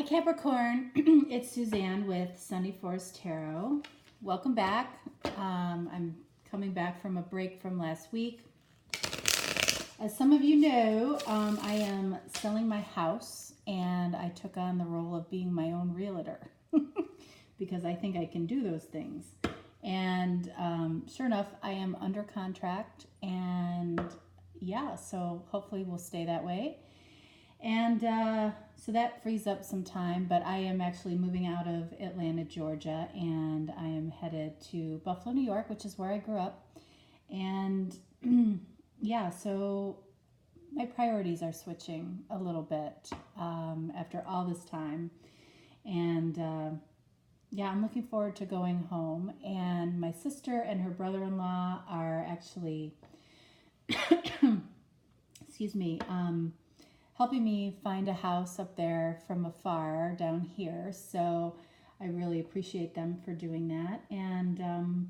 Capricorn, it's Suzanne with Sunny Forest Tarot. Welcome back. I'm coming back from a break from last week. As some of you know, I am selling my house and I took on the role of being my own realtor because I think I can do those things. And sure enough, I am under contract and yeah, so hopefully we'll stay that way. And so that frees up some time, but I am actually moving out of Atlanta, Georgia, and I am headed to Buffalo, New York, which is where I grew up. And yeah, so my priorities are switching a little bit after all this time. And yeah, I'm looking forward to going home. And my sister and her brother-in-law are actually, excuse me, helping me find a house up there from afar down here. So I really appreciate them for doing that. And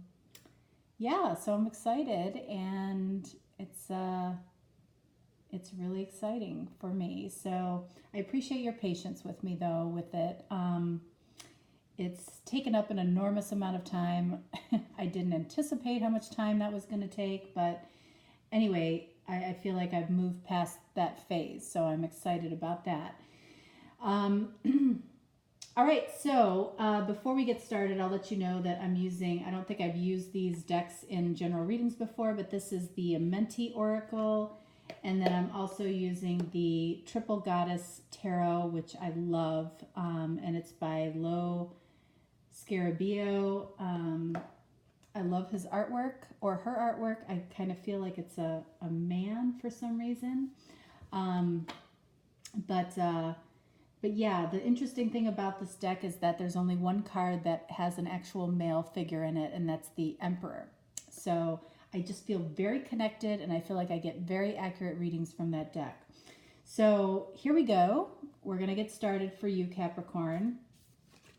yeah, so I'm excited, and it's really exciting for me. So I appreciate your patience with me though with it. It's taken up an enormous amount of time. I didn't anticipate how much time that was going to take, but anyway, I feel like I've moved past that phase, so I'm excited about that. All right, so before we get started, I'll let you know that I'm using, I don't think I've used these decks in general readings before, but this is the Amenti Oracle, and then I'm also using the Triple Goddess Tarot, which I love, and it's by Lo Scarabeo. I love his artwork, or her artwork. I kind of feel like it's a man for some reason. But yeah, the interesting thing about this deck is that there's only one card that has an actual male figure in it, and that's the Emperor. So I just feel very connected, and I feel like I get very accurate readings from that deck. So here we go. We're going to get started for you, Capricorn.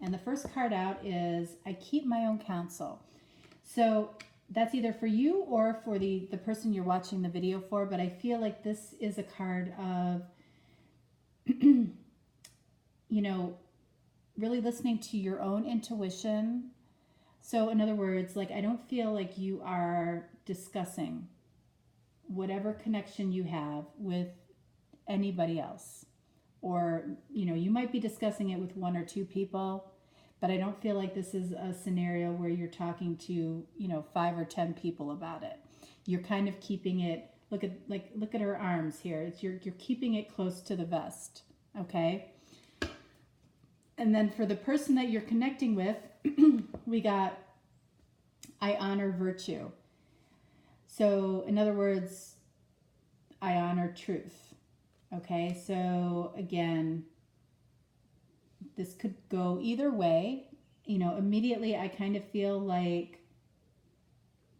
And the first card out is I Keep My Own Counsel. So that's either for you or for the person you're watching the video for, but I feel like this is a card of, you know, really listening to your own intuition. So in other words, like, I don't feel like you are discussing whatever connection you have with anybody else. Or, you know, you might be discussing it with one or two people, but I don't feel like this is a scenario where you're talking to, you know, 5 or 10 people about it. You're kind of keeping it, look at her arms here. It's you're keeping it close to the vest, okay? And then for the person that you're connecting with, we got I honor virtue. So in other words, I honor truth. Okay? So again, this could go either way. You know, immediately I kind of feel like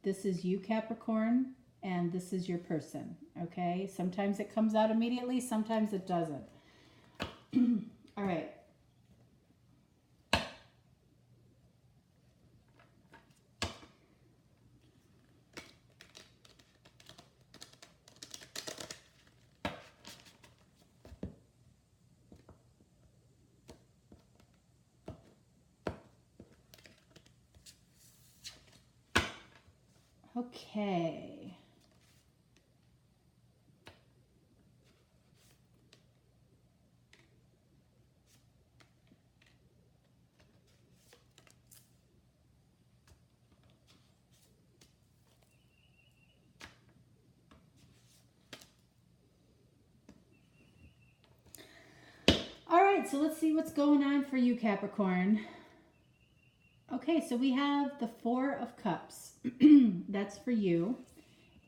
this is you, Capricorn, and this is your person, okay? Sometimes it comes out immediately, sometimes it doesn't. All right. Okay. All right, so let's see what's going on for you, Capricorn. Okay, so we have the Four of Cups. That's for you.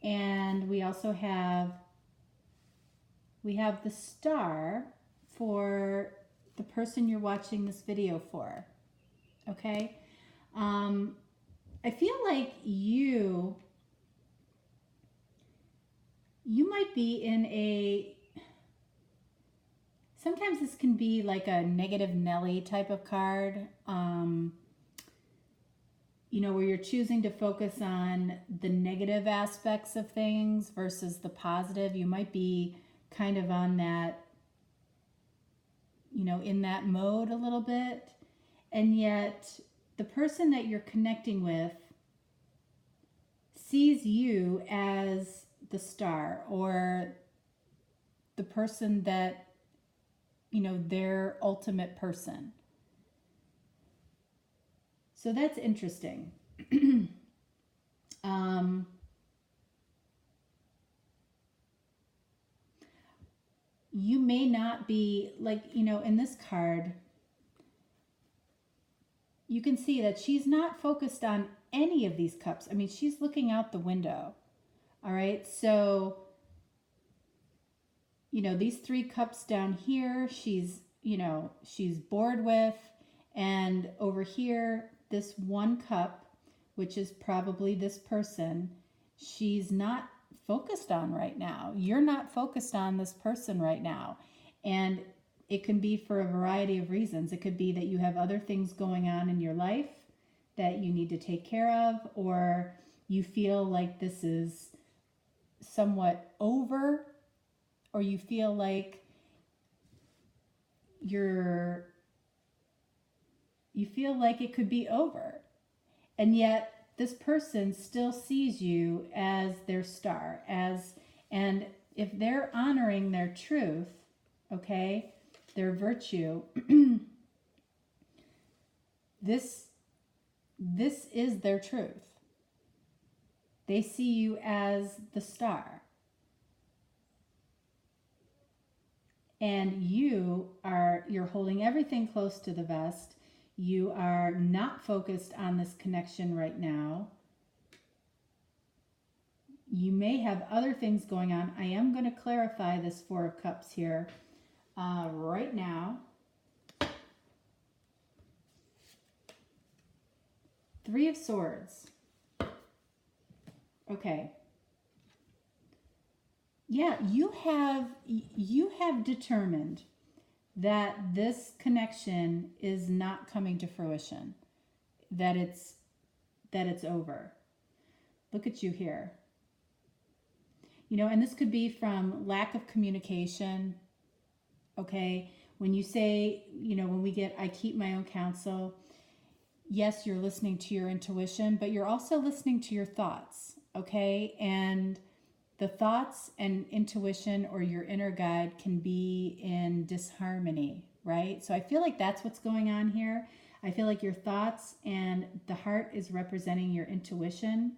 And we also have the Star for the person you're watching this video for. Okay? I feel like you might be in a, sometimes this can be like a negative Nelly type of card. You know, where you're choosing to focus on the negative aspects of things versus the positive. You might be kind of on that in that mode a little bit. And yet the person that you're connecting with sees you as the star, or the person that, their ultimate person. So that's interesting. You may not be like, in this card, you can see that she's not focused on any of these cups. I mean, she's looking out the window. All right. So, these 3 cups down here, she's bored with. And over here, this 1 cup, which is probably this person, she's not focused on right now. You're not focused on this person right now. And it can be for a variety of reasons. It could be that you have other things going on in your life that you need to take care of, or you feel like this is somewhat over, or you feel like you feel like it could be over. And yet this person still sees you as their star, and if they're honoring their truth, okay, their virtue, this is their truth. They see you as the star. And you're holding everything close to the vest. You are not focused on this connection right now. You may have other things going on. I am going to clarify this 4 of Cups here right now. 3 of Swords. Okay. Yeah, you have determined that this connection is not coming to fruition, that it's over. Look at you here. And this could be from lack of communication. Okay, when you say, when we get, I keep my own counsel, yes, you're listening to your intuition, but you're also listening to your thoughts. Okay, and the thoughts and intuition, or your inner guide, can be in disharmony, right? So I feel like that's what's going on here. I feel like your thoughts and the heart is representing your intuition.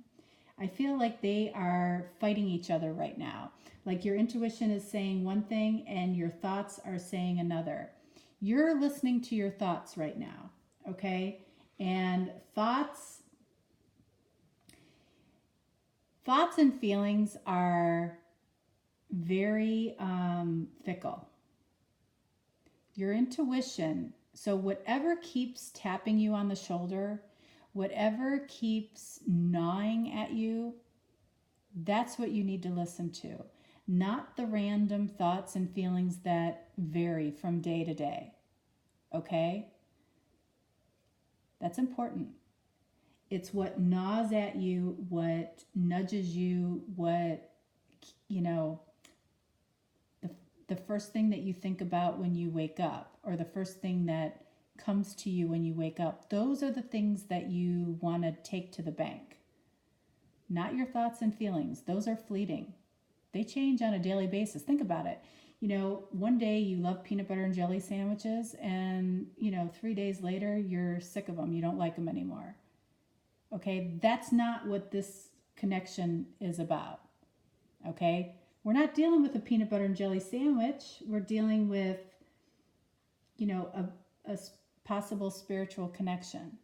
I feel like they are fighting each other right now. Like your intuition is saying one thing and your thoughts are saying another. You're listening to your thoughts right now, okay? And thoughts and feelings are very fickle. Your intuition, so whatever keeps tapping you on the shoulder, whatever keeps gnawing at you, that's what you need to listen to. Not the random thoughts and feelings that vary from day to day. Okay? That's important. It's what gnaws at you, what nudges you, what, the first thing that you think about when you wake up, or the first thing that comes to you when you wake up. Those are the things that you want to take to the bank. Not your thoughts and feelings. Those are fleeting. They change on a daily basis. Think about it. One day you love peanut butter and jelly sandwiches, and, 3 days later you're sick of them. You don't like them anymore. Okay, that's not what this connection is about. Okay, we're not dealing with a peanut butter and jelly sandwich. We're dealing with, a possible spiritual connection.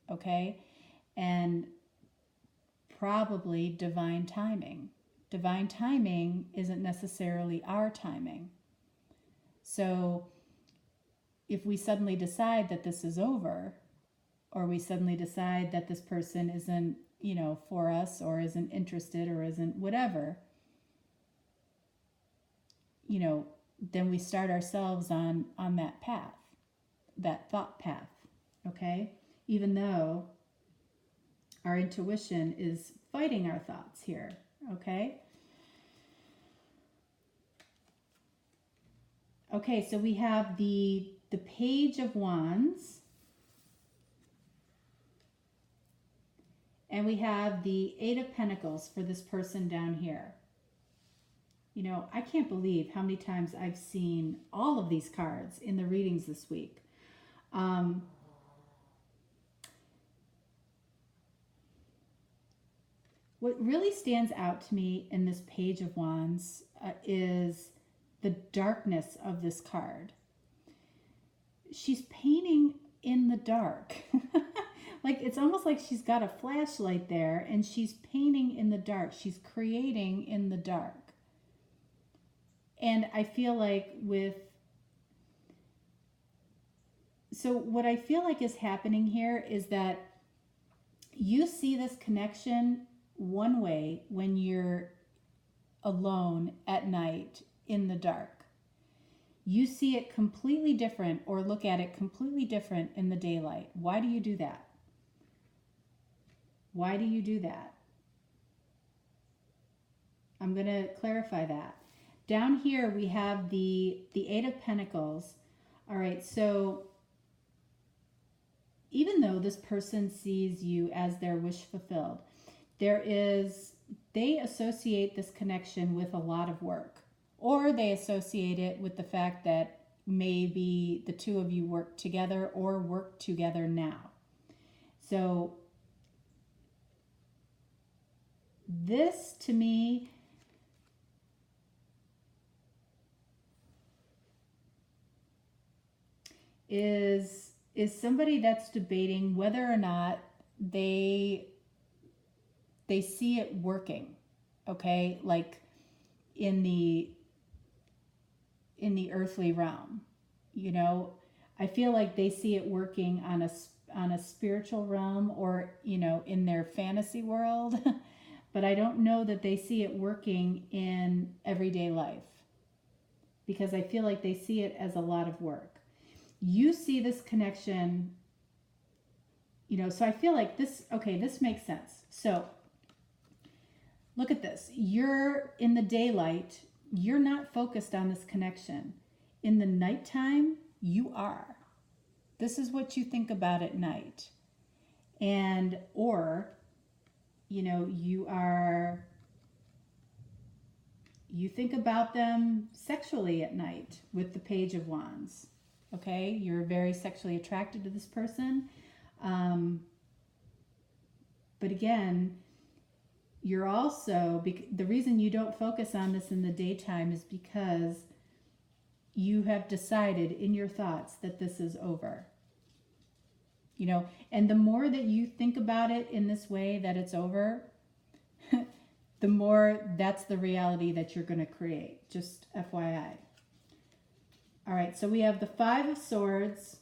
Okay, and probably divine timing. Divine timing isn't necessarily our timing. So if we suddenly decide that this is over, or we suddenly decide that this person isn't, for us, or isn't interested, or isn't whatever, then we start ourselves on that path, that thought path, okay? Even though our intuition is fighting our thoughts here, okay? Okay, so we have the the Page of Wands, and we have the Eight of Pentacles for this person down here. You know, I can't believe how many times I've seen all of these cards in the readings this week. What really stands out to me in this Page of Wands is the darkness of this card. She's painting in the dark. Like, it's almost like she's got a flashlight there and she's painting in the dark. She's creating in the dark. And I feel like so what I feel like is happening here is that you see this connection one way when you're alone at night in the dark. You see it completely different, or look at it completely different in the daylight. Why do you do that? Why do you do that? I'm going to clarify that. Down here we have the Eight of Pentacles. All right, so even though this person sees you as their wish fulfilled, they associate this connection with a lot of work, or they associate it with the fact that maybe the two of you work together or work together now. So this, to me, is somebody that's debating whether or not they see it working, okay? Like in the earthly realm, you know? I feel like they see it working on a spiritual realm, or, you know, in their fantasy world. But I don't know that they see it working in everyday life, because I feel like they see it as a lot of work. You see this connection, you know, so I feel like this, okay, this makes sense. So look at this. You're in the daylight, you're not focused on this connection. In the nighttime, you are. This is what you think about at night. And, or, you know, you think about them sexually at night with the Page of Wands. Okay, you're very sexually attracted to this person. But again, you're also, the reason you don't focus on this in the daytime is because you have decided in your thoughts that this is over. You know, and the more that you think about it in this way, that it's over, the more that's the reality that you're going to create. Just FYI. All right, so we have the Five of Swords,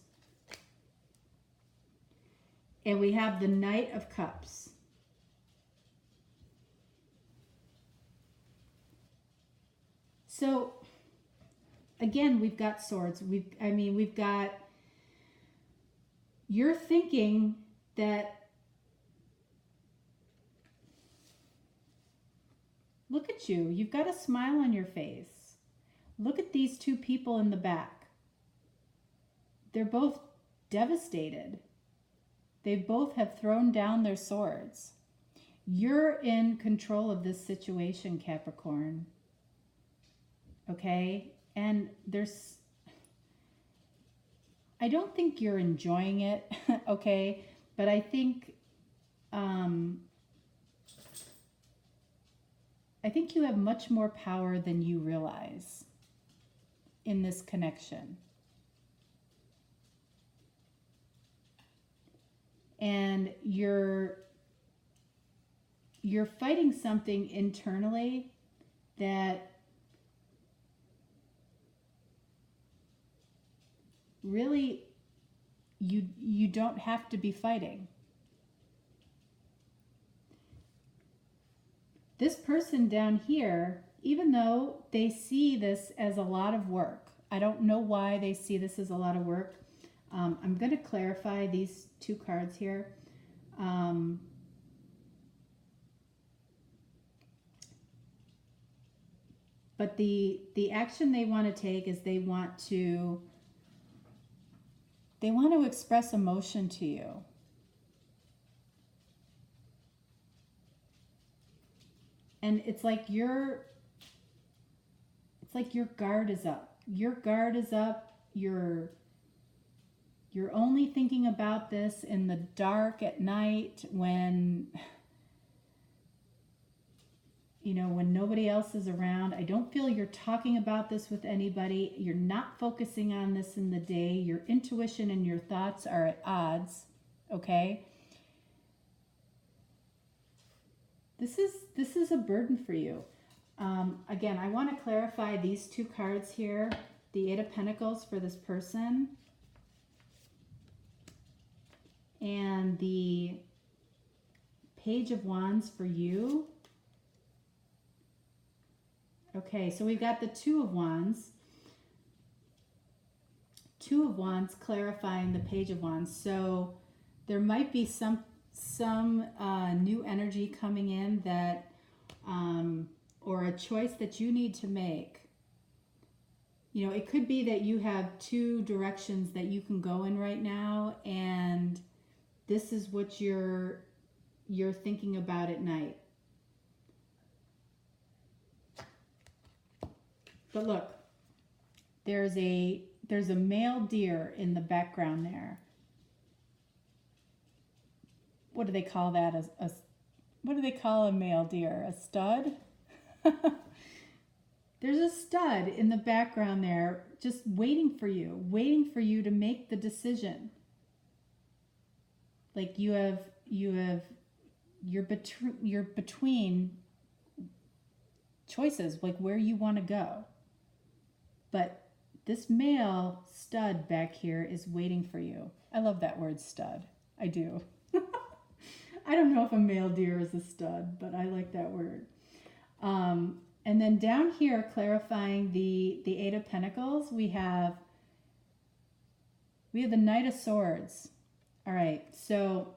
and we have the Knight of Cups. So again, we've got swords. We've got, you're thinking that, look at you, you've got a smile on your face. Look at these two people in the back. They're both devastated. They both have thrown down their swords. You're in control of this situation, Capricorn. Okay? And I don't think you're enjoying it, okay? But I think you have much more power than you realize in this connection. And you're fighting something internally that really you don't have to be fighting. This person down here, even though they see this as a lot of work, I don't know why they see this as a lot of work. I'm going to clarify these two cards here. But the action they want to take is they want to They want to express emotion to you. And it's like your guard is up. Your guard is up. You're only thinking about this in the dark at night when, you know, when nobody else is around. I don't feel you're talking about this with anybody. You're not focusing on this in the day. Your intuition and your thoughts are at odds, okay? This is a burden for you. Again, I want to clarify these two cards here. The Eight of Pentacles for this person. And the Page of Wands for you. Okay, so we've got the Two of Wands. Two of Wands clarifying the Page of Wands. So there might be some new energy coming in that, or a choice that you need to make. You know, it could be that you have two directions that you can go in right now, and this is what you're thinking about at night. But look, there's a male deer in the background there. What do they call that? What do they call a male deer? A stud? There's a stud in the background there, just waiting for you to make the decision. Like you're between choices, like where you want to go. But this male stud back here is waiting for you. I love that word stud. I do. I don't know if a male deer is a stud, but I like that word. And then down here, clarifying the Eight of Pentacles, we have the Knight of Swords. All right, so,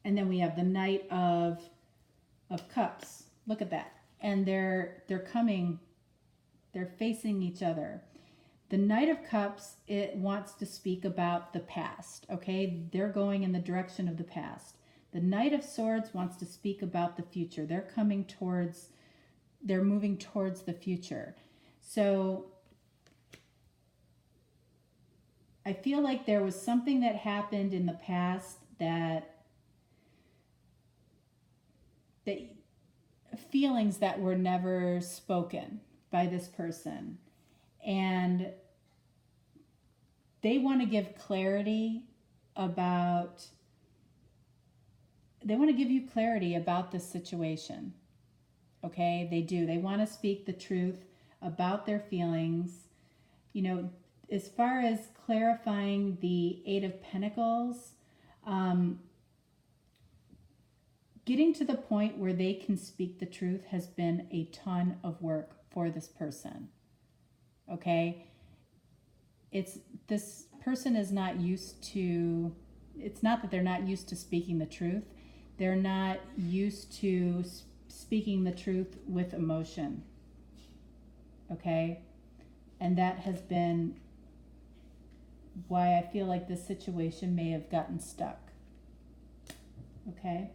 and then we have the Knight of Cups. Look at that. And they're facing each other. The Knight of Cups, it wants to speak about the past, okay? They're going in the direction of the past. The Knight of Swords wants to speak about the future. They're moving towards the future. So I feel like there was something that happened in the past that feelings that were never spoken by this person. And they want to give clarity about, they want to give you clarity about this situation. Okay, they do. They want to speak the truth about their feelings. You know, as far as clarifying the Eight of Pentacles, getting to the point where they can speak the truth has been a ton of work for this person. Okay? This person is not used to, it's not that they're not used to speaking the truth. They're not used to speaking the truth with emotion. Okay? And that has been why I feel like this situation may have gotten stuck. Okay?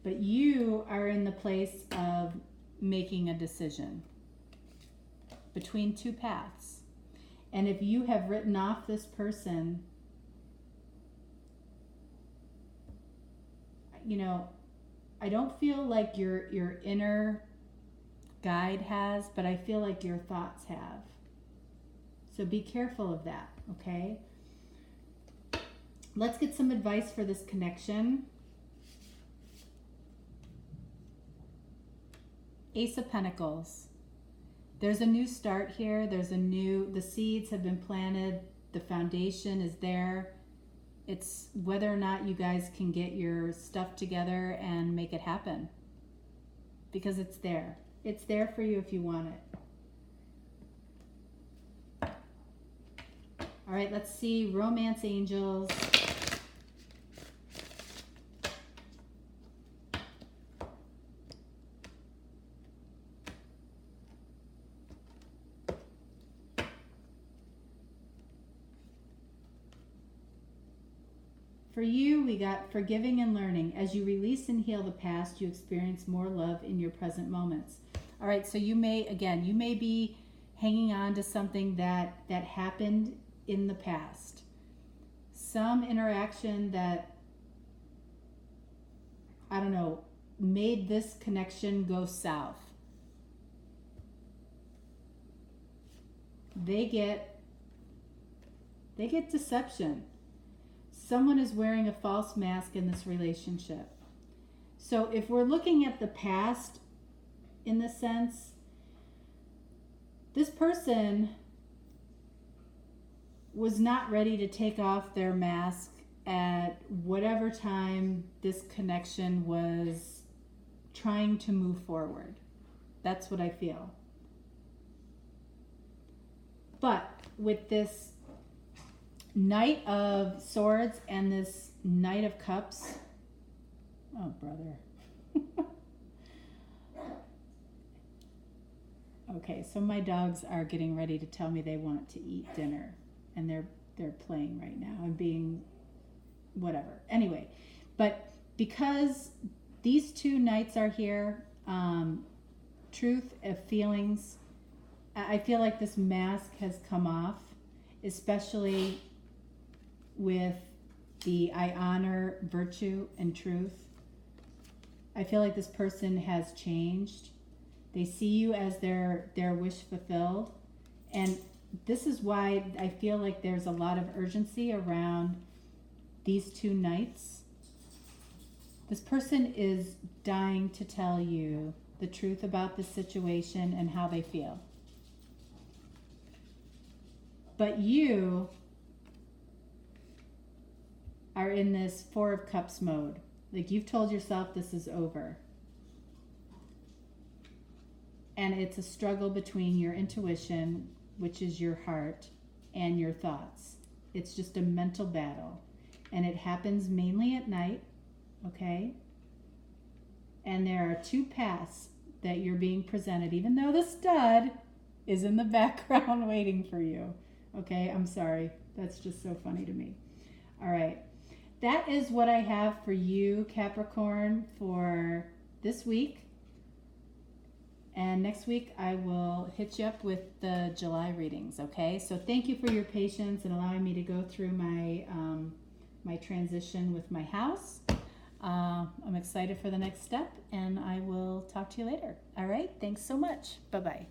But you are in the place of making a decision between two paths. And if you have written off this person, you know, I don't feel like your inner guide has, but I feel like your thoughts have. So be careful of that, okay? Let's get some advice for this connection. Ace of Pentacles. There's a new start here. The seeds have been planted. The foundation is there. It's whether or not you guys can get your stuff together and make it happen. Because it's there. It's there for you if you want it. All right, let's see. Romance angels. For you, we got forgiving and learning. As you release and heal the past, you experience more love in your present moments. All right, so you may be hanging on to something that happened in the past. Some interaction that, I don't know, made this connection go south. They get deception. Someone is wearing a false mask in this relationship. So if we're looking at the past in this sense, this person was not ready to take off their mask at whatever time this connection was trying to move forward. That's what I feel. But with this Knight of Swords and this Knight of Cups, oh brother. Okay, so my dogs are getting ready to tell me they want to eat dinner, and they're playing right now and being whatever. Anyway, but because these two knights are here, truth of feelings, I feel like this mask has come off, especially with the I honor virtue and truth. I feel like this person has changed. They see you as their wish fulfilled. And this is why I feel like there's a lot of urgency around these two knights. This person is dying to tell you the truth about the situation and how they feel. But you are in this Four of Cups mode. Like, you've told yourself this is over. And it's a struggle between your intuition, which is your heart, and your thoughts. It's just a mental battle. And it happens mainly at night, okay? And there are two paths that you're being presented, even though the stud is in the background waiting for you. Okay, I'm sorry. That's just so funny to me. All right. That is what I have for you, Capricorn, for this week. And next week I will hit you up with the July readings, okay? So thank you for your patience and allowing me to go through my my transition with my house. I'm excited for the next step, and I will talk to you later. All right, thanks so much. Bye-bye.